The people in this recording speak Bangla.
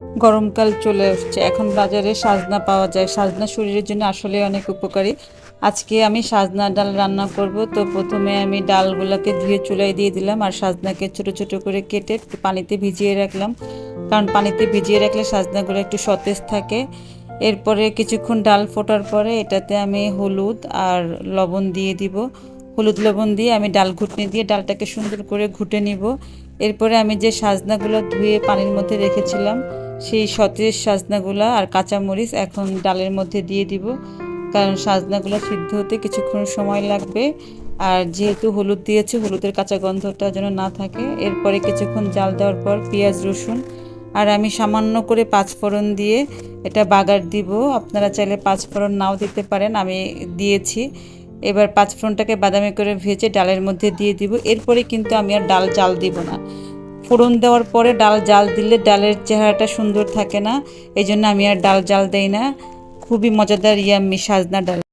গরমকাল চলে আসছে, এখন বাজারে সাজনা পাওয়া যায়। সাজনা শরীরের জন্য আসলে অনেক উপকারী। আজকে আমি সাজনা ডাল রান্না করব। তো প্রথমে আমি ডালগুলোকে ধুয়ে চুলায় দিয়ে দিলাম, আর সাজনাকে ছোট ছোট করে কেটে একটু পানিতে ভিজিয়ে রাখলাম, কারণ পানিতে ভিজিয়ে রাখলে সাজনাগুলো একটু সতেজ থাকে। এরপরে কিছুক্ষণ ডাল ফোটার পরে এটাতে আমি হলুদ আর লবণ দিয়ে দিব। হলুদ লবণ দিয়ে আমি ডাল ঘুটনি দিয়ে ডালটাকে সুন্দর করে ঘুটে নিব। এরপরে আমি যে সাজনাগুলো ধুয়ে পানির মধ্যে রেখেছিলাম, সেই সতেজ সাজনাগুলো আর কাঁচামরিচ এখন ডালের মধ্যে দিয়ে দিব, কারণ সাজনাগুলো সিদ্ধ হতে কিছুক্ষণ সময় লাগবে। আর যেহেতু হলুদ দিয়েছে, হলুদের কাঁচা গন্ধটা যেন না থাকে। এরপরে কিছুক্ষণ জাল দেওয়ার পর পেঁয়াজ রসুন আর আমি সামান্য করে পাঁচফোড়ন দিয়ে এটা বাগার দিব। আপনারা চাইলে পাঁচফোড়ন নাও দিতে পারেন, আমি দিয়েছি। এবার পাঁচফোড়নটাকে বাদামি করে ভেজে ডালের মধ্যে দিয়ে দিব। এরপরে কিন্তু আমি আর ডাল জাল দিব না। ফোড়ন দেওয়ার পরে ডাল জাল দিলে ডালের চেহারাটা সুন্দর থাকে না, এই জন্য আমি আর ডাল জাল দেই না। খুবই মজাদার ইয়াম্মি সাজনা ডাল।